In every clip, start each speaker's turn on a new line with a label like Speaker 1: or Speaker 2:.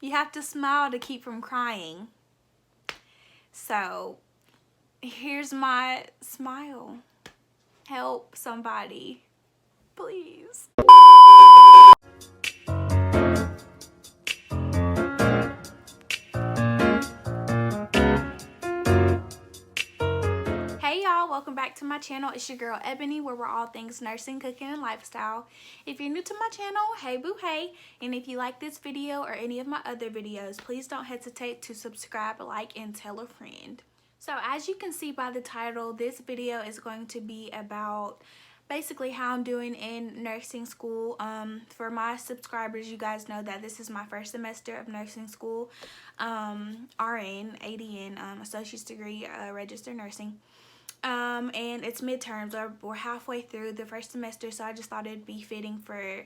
Speaker 1: You have to smile to keep from crying. So here's my smile. Help somebody, please. Hey y'all, welcome back to my channel. It's your girl Ebony, where we're all things nursing, cooking, and lifestyle. If you're new to my channel, hey boo hey. And if you like this video or any of my other videos, please don't hesitate to subscribe, like, and tell a friend. So as you can see by the title, this video is going to be about basically how I'm doing in nursing school. For my subscribers, you guys know that this is my first semester of nursing school, RN, ADN, associate's degree, registered nursing. And it's midterms. We're halfway through the first semester, so I just thought it'd be fitting for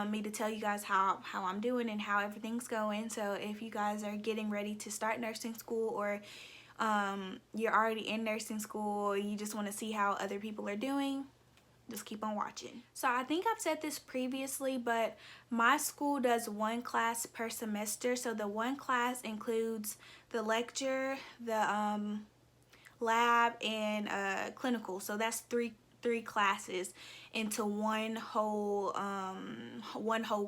Speaker 1: me to tell you guys how I'm doing and how everything's going. So if you guys are getting ready to start nursing school, or you're already in nursing school, you just want to see how other people are doing, just keep on watching. So I think I've said this previously, but my school does one class per semester. So the one class includes the lecture, the lab, and clinical. So that's three classes into one whole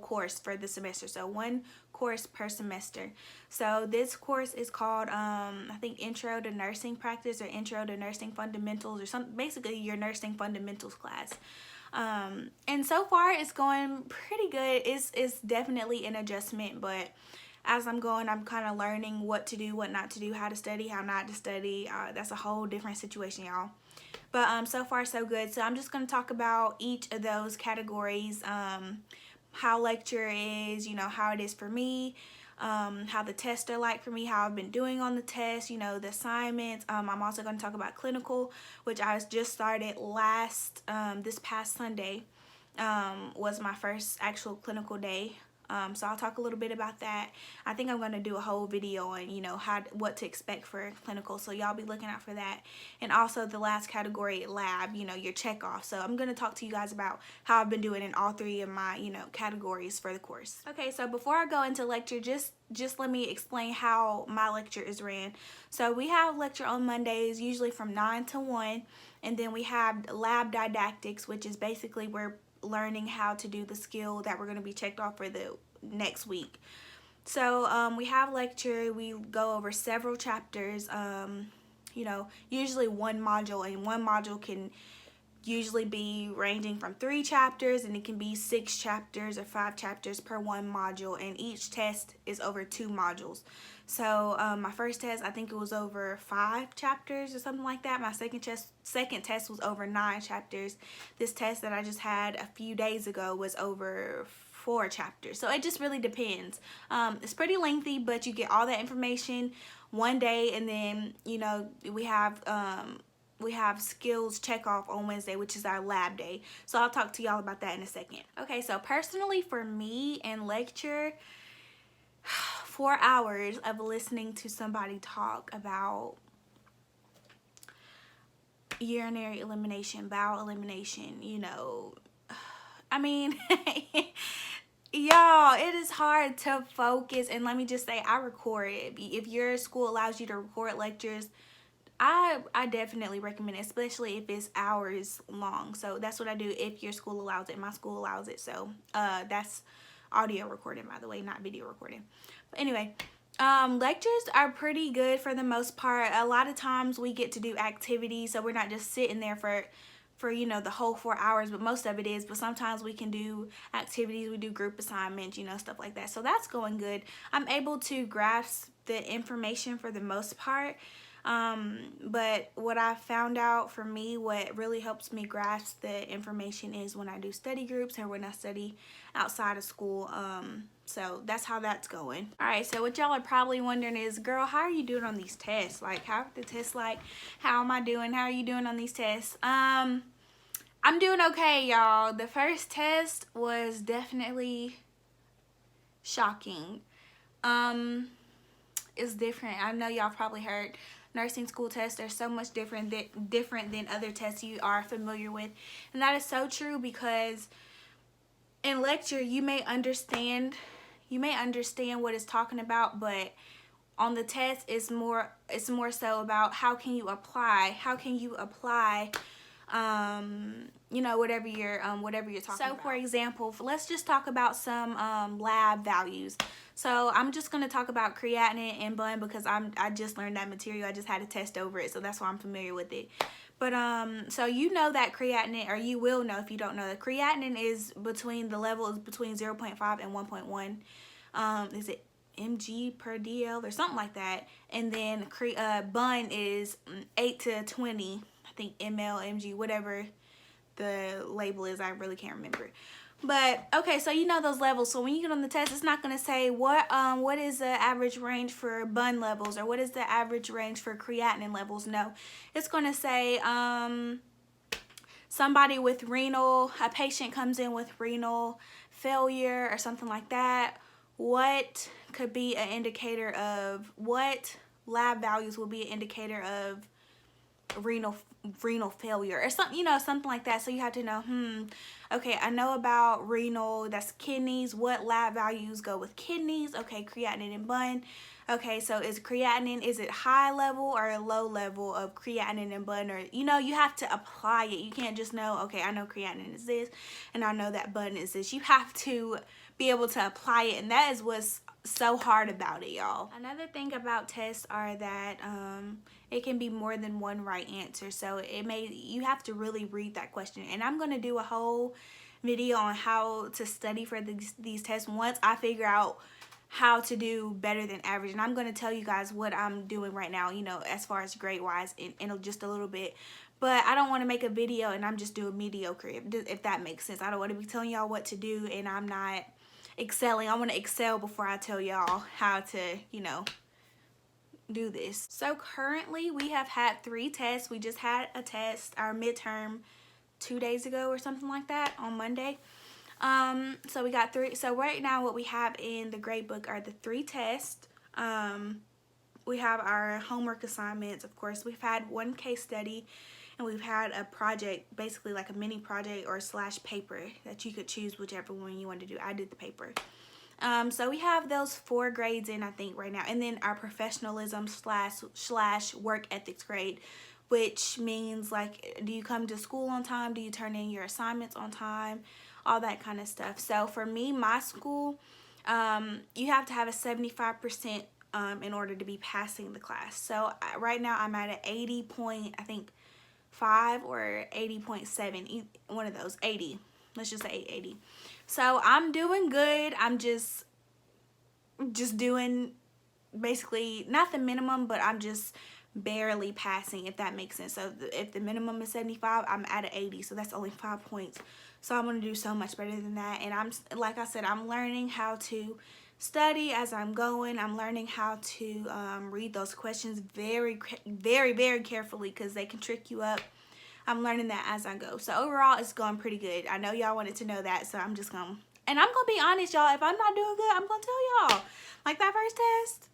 Speaker 1: course for the semester. So one course per semester. So this course is called I think Intro to Nursing Practice, or Intro to Nursing Fundamentals, or something, basically your nursing fundamentals class. And so far it's going pretty good. It's definitely an adjustment, but as I'm going, I'm kind of learning what to do, what not to do, how to study, how not to study. That's a whole different situation, y'all. But so far so good. So I'm just going to talk about each of those categories, how lecture is, how it is for me, how the tests are like for me, how I've been doing on the test, the assignments. I'm also going to talk about clinical, which I just started this past Sunday, was my first actual clinical day. So I'll talk a little bit about that. I think I'm going to do a whole video on, what to expect for clinical. So y'all be looking out for that. And also the last category, lab, your check off. So I'm going to talk to you guys about how I've been doing in all three of my, categories for the course. Okay, so before I go into lecture, just let me explain how my lecture is ran. So we have lecture on Mondays, usually from 9 to 1. And then we have lab didactics, which is basically we're learning how to do the skill that we're going to be checked off for the next week. So we have lecture, we go over several chapters, usually one module, and one module can usually be ranging from 3 chapters, and it can be 6 chapters or 5 chapters per one module, and each test is over 2 modules. So my first test, I think it was over 5 chapters or something like that. My second test was over 9 chapters. This test that I just had a few days ago was over 4 chapters. So it just really depends. It's pretty lengthy, but you get all that information one day, and then we have skills check off on Wednesday, which is our lab day. So I'll talk to y'all about that in a second. Okay, so personally for me in lecture, 4 hours of listening to somebody talk about urinary elimination, bowel elimination, I mean, y'all, it is hard to focus. And let me just say, I record it. If your school allows you to record lectures, I definitely recommend it, especially if it's hours long. So that's what I do if your school allows it. My school allows it. So that's audio recording, by the way, not video recording. But anyway, lectures are pretty good for the most part. A lot of times we get to do activities, so we're not just sitting there for the whole 4 hours, but most of it is. But sometimes we can do activities, we do group assignments, stuff like that. So that's going good. I'm able to grasp the information for the most part. But what I found out for me, what really helps me grasp the information is when I do study groups or when I study outside of school. So that's how that's going. All right, so what y'all are probably wondering is, girl, how are you doing on these tests? Like, how are the tests like? How am I doing? How are you doing on these tests? I'm doing okay, y'all. The first test was definitely shocking. It's different. I know y'all probably heard nursing school tests are so much different than other tests you are familiar with. And that is so true, because in lecture you may understand you may understand what it's talking about, but on the test it's more so about how can you apply you know, whatever you're talking about. So for example, let's just talk about some lab values. So I'm just going to talk about creatinine and bun because I just learned that material. I just had to test over it, so that's why I'm familiar with it. But so you know that creatinine, or you will know if you don't know, that creatinine is between, the level is between 0.5 and 1.1. Is it mg per dl or something like that? And then bun is 8 to 20, I think, ml, mg, whatever the label is. I really can't remember. But okay, so you know those levels. So when you get on the test, it's not going to say what is the average range for bun levels, or what is the average range for creatinine levels. No, it's going to say somebody with a patient comes in with renal failure or something like that. What could be an indicator of, what lab values will be an indicator of renal failure, or something, you know, something like that. So you have to know, okay, I know about renal, that's kidneys. What lab values go with kidneys? Okay, creatinine and bun. Okay, so is creatinine, is it high level or a low level of creatinine and bun? Or, you know, you have to apply it. You can't just know, okay, I know creatinine is this and I know that bun is this. You have to be able to apply it, and that is what's so hard about it, y'all. Another thing about tests are that it can be more than one right answer. So you have to really read that question. And I'm going to do a whole video on how to study for these tests once I figure out how to do better than average. And I'm going to tell you guys what I'm doing right now, you know, as far as grade wise, in just a little bit. But I don't want to make a video and I'm just doing mediocre, if that makes sense. I don't want to be telling y'all what to do and I'm not excelling. I want to excel before I tell y'all how to, you know, do this. So currently we have had 3 tests. We just had a test, our midterm, 2 days ago or something like that, on Monday. So we got 3. So right now what we have in the grade book are the 3 tests. We have our homework assignments, of course. We've had 1 case study, and we've had a project, basically like a mini project or /paper that you could choose whichever one you want to do. I did the paper. So we have those 4 grades in, I think, right now. And then our professionalism slash work ethics grade, which means, like, do you come to school on time? Do you turn in your assignments on time? All that kind of stuff. So for me, my school, you have to have a 75% in order to be passing the class. So right now I'm at an 80.5 or 80.7, one of those, 80. Let's just say 80. So I'm doing good. I'm just doing basically not the minimum, but I'm just barely passing, if that makes sense. So if the minimum is 75, I'm at an 80, so that's only 5 points. So I'm going to do so much better than that. And I'm, like I said, I'm learning how to study as I'm going. I'm learning how to read those questions very, very, very carefully, because they can trick you up. I'm learning that as I go. So overall, it's going pretty good. I know y'all wanted to know that, so I'm just going to, and I'm going to be honest, y'all. If I'm not doing good, I'm going to tell y'all. Like that first test,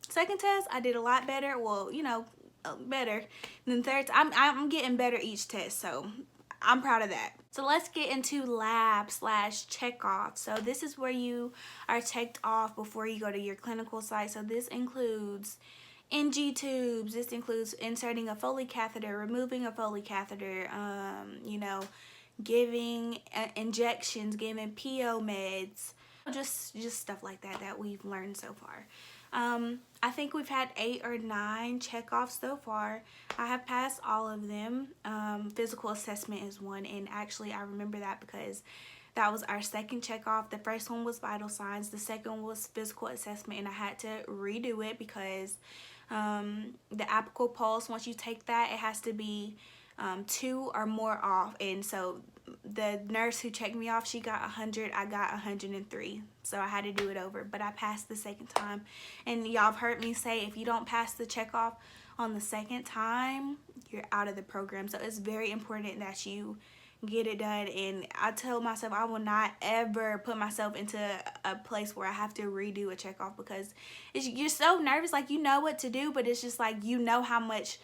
Speaker 1: second test, I did a lot better. Well, you know, better. And then third, I'm getting better each test, so I'm proud of that. So let's get into lab / check off. So this is where you are checked off before you go to your clinical site. So this includes NG tubes. This includes inserting a Foley catheter, removing a Foley catheter, you know, giving injections, giving PO meds, just stuff like that we've learned so far. I think we've had 8 or 9 checkoffs so far. I have passed all of them. Physical assessment is one, and actually I remember that because that was our second checkoff. The first one was vital signs. The second one was physical assessment, and I had to redo it because the apical pulse, once you take that, it has to be 2 or more off. And so the nurse who checked me off, she got 100, I got 103. So I had to do it over, but I passed the second time. And y'all have heard me say, if you don't pass the checkoff on the second time, you're out of the program. So it's very important that you get it done. And I tell myself I will not ever put myself into a place where I have to redo a checkoff, because you're so nervous. Like, you know what to do, but it's just like, you know how much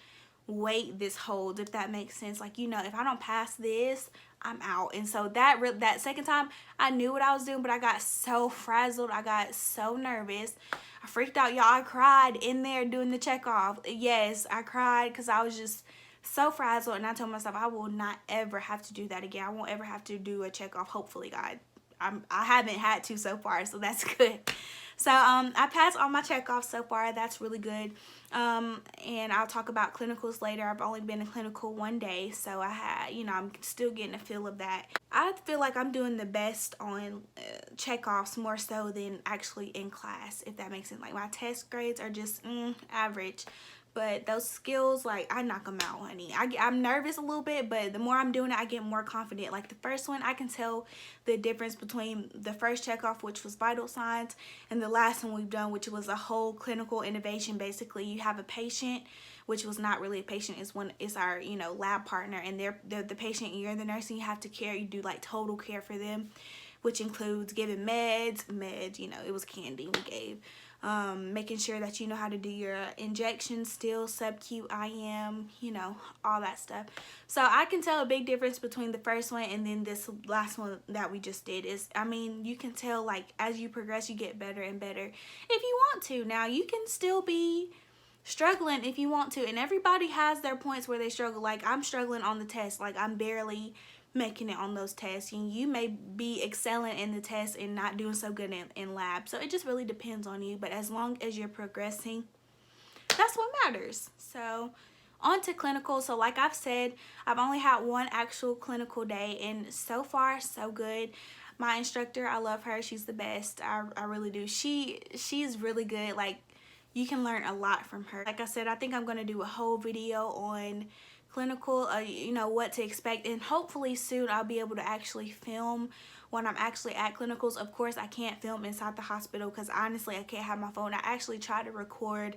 Speaker 1: weight this holds, if that makes sense. Like, you know, if I don't pass this, I'm out. And so that second time, I knew what I was doing, but I got so frazzled. I got so nervous. I freaked out, y'all. I cried in there doing the check off. Yes, I cried because I was just so frazzled, and I told myself I will not ever have to do that again. I won't ever have to do a check off, hopefully, God. I haven't had to so far, so that's good. So I passed all my check offs so far. That's really good. And I'll talk about clinicals later. I've only been in clinical one day, so I had, you know, I'm still getting a feel of that. I feel like I'm doing the best on check offs more so than actually in class, if that makes sense. Like, my test grades are just average. But those skills, like, I knock them out, honey. I'm nervous a little bit, but the more I'm doing it, I get more confident. Like, the first one, I can tell the difference between the first checkoff, which was vital signs, and the last one we've done, which was a whole clinical innovation. Basically, you have a patient, which was not really a patient, it's our, you know, lab partner, and they're the patient, and you're the nurse, and you have to care. You do, like, total care for them, which includes giving meds, you know, it was candy we gave. Making sure that you know how to do your injections still, sub-Q, IM, you know, all that stuff. So I can tell a big difference between the first one and then this last one that we just did. Is, I mean, you can tell, like, as you progress, you get better and better if you want to. Now, you can still be struggling if you want to, and everybody has their points where they struggle. Like, I'm struggling on the test. Like, I'm barely making it on those tests, and you may be excelling in the test and not doing so good in lab. So it just really depends on you, but as long as you're progressing, that's what matters. So on to clinical. So like I've said, I've only had one actual clinical day, and so far so good. My instructor, I love her. She's the best. I really do. She's really good. Like, you can learn a lot from her. Like I said, I think I'm going to do a whole video on clinical, you know, what to expect, and hopefully soon I'll be able to actually film when I'm actually at clinicals. Of course, I can't film inside the hospital because honestly I can't have my phone. I actually tried to record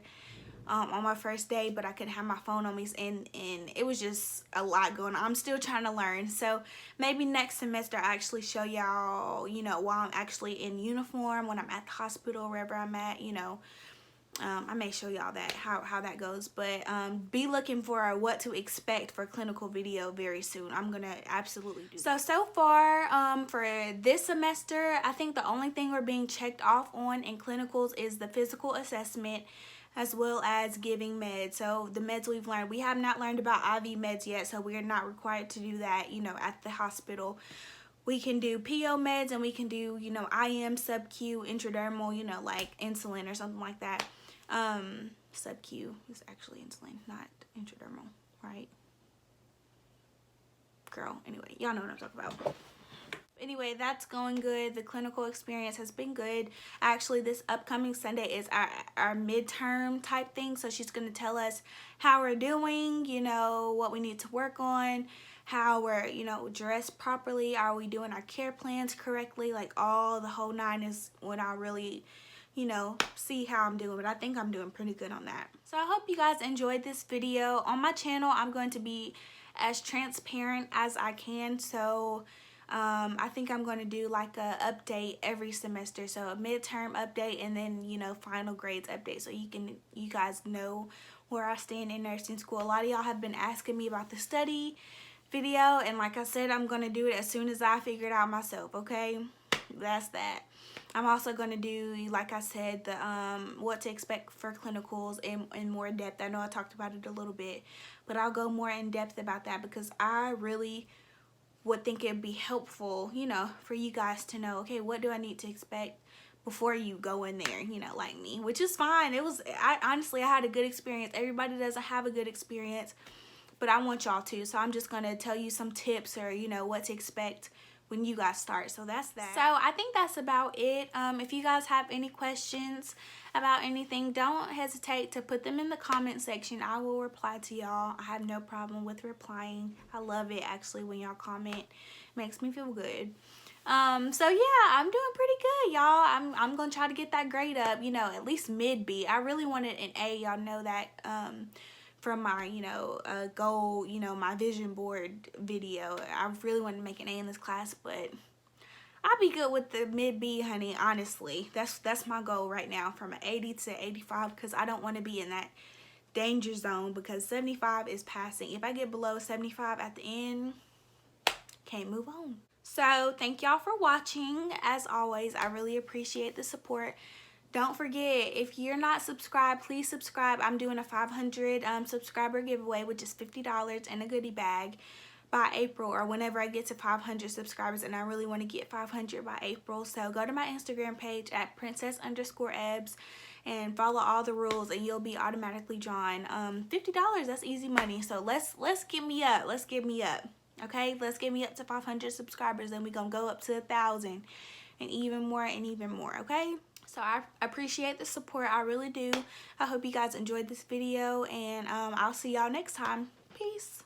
Speaker 1: on my first day, but I couldn't have my phone on me, and it was just a lot going on. I'm still trying to learn, so maybe next semester I actually show y'all, you know, while I'm actually in uniform, when I'm at the hospital, wherever I'm at, you know. I may show y'all that how that goes, but be looking for what to expect for clinical video very soon. I'm gonna absolutely do that. So far for this semester, I think the only thing we're being checked off on in clinicals is the physical assessment, as well as giving meds. So the meds we've learned, we have not learned about IV meds yet, so we are not required to do that, you know, at the hospital. We can do PO meds, and we can do, you know, IM, sub-Q, intradermal, you know, like insulin or something like that. Sub-Q is actually insulin, not intradermal, right? Girl, anyway, y'all know what I'm talking about. Anyway, that's going good. The clinical experience has been good. Actually, this upcoming Sunday is our midterm type thing, so she's going to tell us how we're doing, you know, what we need to work on, how we're, you know, dressed properly, are we doing our care plans correctly, like all the whole nine is when I really, you know, see how I'm doing. But I think I'm doing pretty good on that. So I hope you guys enjoyed this video. On my channel, I'm going to be as transparent as I can. So I think I'm going to do like a update every semester. So a midterm update, and then, you know, final grades update, so you guys know where I stand in nursing school. A lot of y'all have been asking me about the study video, and like I said, I'm going to do it as soon as I figure it out myself, okay? That's that. I'm also going to do, like I said, the what to expect for clinicals in more depth. I know I talked about it a little bit, but I'll go more in depth about that, because I really would think it'd be helpful, you know, for you guys to know, okay, what do I need to expect before you go in there, you know, like me, which is fine. Honestly, I had a good experience. Everybody doesn't have a good experience, but I want y'all to. So I'm just going to tell you some tips, or, you know, what to expect when you guys start. So that's that. So I think that's about it. If you guys have any questions about anything, don't hesitate to put them in the comment section. I will reply to y'all. I have no problem with replying. I love it, actually, when y'all comment. It makes me feel good. So yeah, I'm doing pretty good, y'all. I'm gonna try to get that grade up, you know, at least mid B. I really wanted an A, y'all know that, from my, you know, goal, you know, my vision board video. I really wanted to make an A in this class, but I'll be good with the mid B, honey, honestly. That's my goal right now, from an 80 to 85, because I don't want to be in that danger zone because 75 is passing. If I get below 75 at the end, can't move on. So thank y'all for watching. As always, I really appreciate the support. Don't forget, if you're not subscribed, please subscribe. I'm doing a 500 subscriber giveaway, which is $50 and a goodie bag by April, or whenever I get to 500 subscribers, and I really want to get 500 by April. So go to my Instagram page at princess_ebs and follow all the rules, and you'll be automatically drawn. $50, that's easy money. So let's get me up. Let's get me up. Okay, let's get me up to 500 subscribers, and we're gonna go up to 1,000 and even more and even more. Okay, so I appreciate the support. I really do. I hope you guys enjoyed this video, and I'll see y'all next time. Peace.